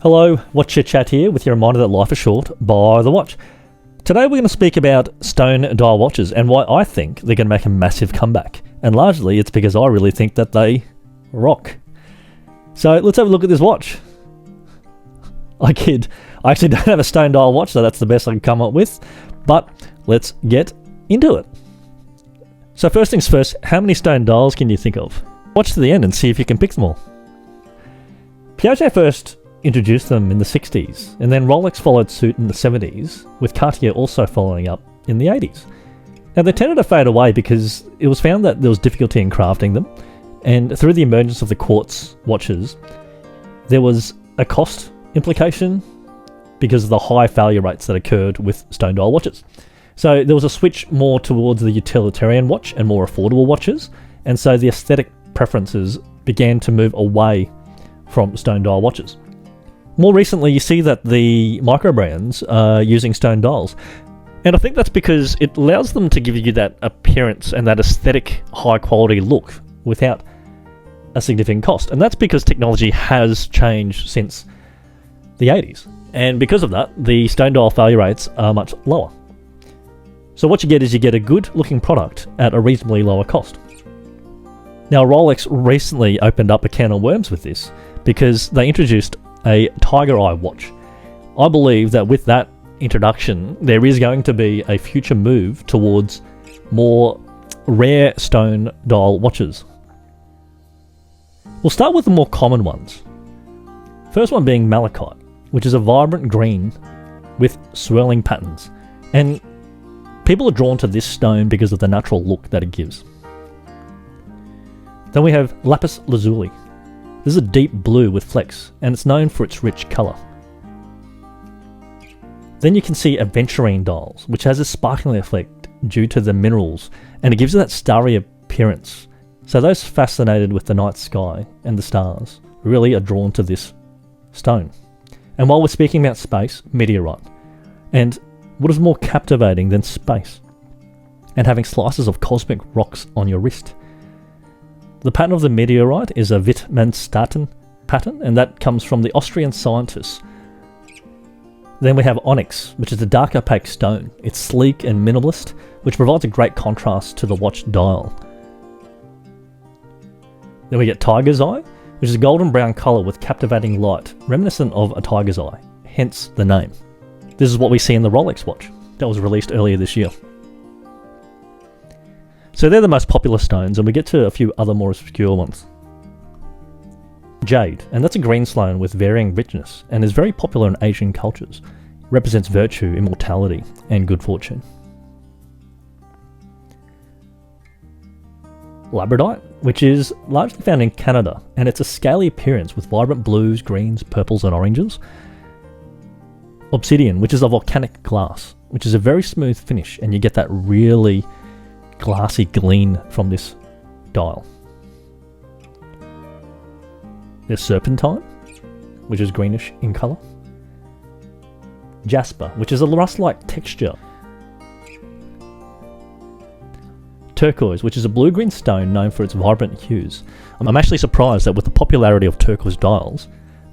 Hello, Watch Your Chat here with your reminder that life is short by the watch. Today we're going to speak about stone dial watches and why I think they're going to make a massive comeback. And largely it's because I really think that they rock. So let's have a look at this watch. I kid. I actually don't have a stone dial watch, so that's the best I can come up with. But let's get into it. So first things first, how many stone dials can you think of? Watch to the end and see if you can pick them all. Piaget first introduced them in the 60s, and then Rolex followed suit in the 70s, with Cartier also following up in the 80s. Now they tended to fade away because it was found that there was difficulty in crafting them, and through the emergence of the quartz watches, there was a cost implication because of the high failure rates that occurred with stone dial watches. So there was a switch more towards the utilitarian watch and more affordable watches, and so the aesthetic preferences began to move away from stone dial watches. More recently, you see that the microbrands are using stone dials. And I think that's because it allows them to give you that appearance and that aesthetic high quality look without a significant cost. And that's because technology has changed since the 80s. And because of that, the stone dial failure rates are much lower. So what you get is you get a good looking product at a reasonably lower cost. Now Rolex recently opened up a can of worms with this because they introduced a tiger eye watch. I believe that with that introduction, there is going to be a future move towards more rare stone dial watches. We'll start with the more common ones. First one being malachite, which is a vibrant green with swirling patterns. And people are drawn to this stone because of the natural look that it gives. Then we have lapis lazuli. This is a deep blue with flecks, and it's known for its rich colour. Then you can see aventurine dials, which has a sparkling effect due to the minerals, and it gives it that starry appearance. So those fascinated with the night sky and the stars really are drawn to this stone. And while we're speaking about space, meteorite. And what is more captivating than space? And having slices of cosmic rocks on your wrist. The pattern of the meteorite is a Wittgenstein pattern, and that comes from the Austrian scientists. Then we have onyx, which is a dark opaque stone. It's sleek and minimalist, which provides a great contrast to the watch dial. Then we get tiger's eye, which is a golden brown colour with captivating light, reminiscent of a tiger's eye, hence the name. This is what we see in the Rolex watch that was released earlier this year. So they're the most popular stones, and we get to a few other more obscure ones. Jade, and that's a green stone with varying richness, and is very popular in Asian cultures. It represents virtue, immortality, and good fortune. Labradorite, which is largely found in Canada, and it's a scaly appearance with vibrant blues, greens, purples, and oranges. Obsidian, which is a volcanic glass, which is a very smooth finish, and you get that really glassy gleam from this dial. There's serpentine, which is greenish in colour. Jasper, which is a rust-like texture. Turquoise, which is a blue-green stone known for its vibrant hues. I'm actually surprised that with the popularity of turquoise dials,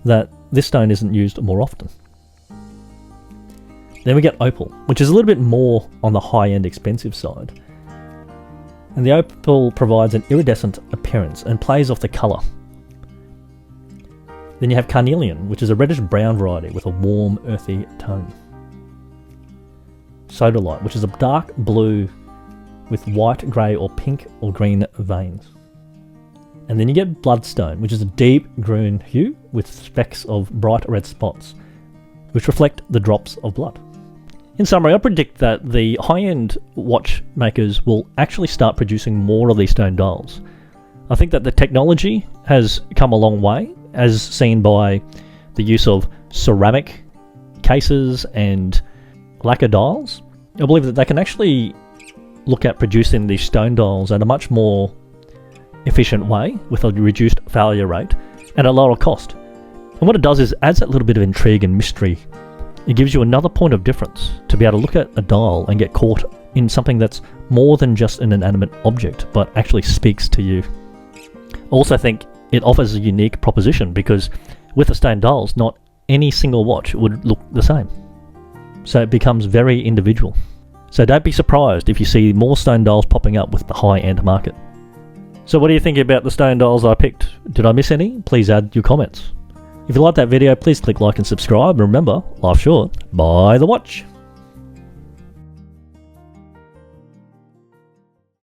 that this stone isn't used more often. Then we get opal, which is a little bit more on the high-end expensive side. And the opal provides an iridescent appearance and plays off the colour. Then you have carnelian, which is a reddish-brown variety with a warm, earthy tone. Sodalite, which is a dark blue with white, grey or pink or green veins. And then you get bloodstone, which is a deep green hue with specks of bright red spots, which reflect the drops of blood. In summary, I predict that the high-end watchmakers will actually start producing more of these stone dials. I think that the technology has come a long way, as seen by the use of ceramic cases and lacquer dials. I believe that they can actually look at producing these stone dials at a much more efficient way with a reduced failure rate and a lower cost. And what it does is adds that little bit of intrigue and mystery. It gives you another point of difference to be able to look at a dial and get caught in something that's more than just an inanimate object, but actually speaks to you. I also think it offers a unique proposition because with the stone dials, not any single watch would look the same. So it becomes very individual. So don't be surprised if you see more stone dials popping up with the high-end market. So what do you think about the stone dials I picked? Did I miss any? Please add your comments. If you liked that video, please click like and subscribe. And remember, life's short, buy the watch.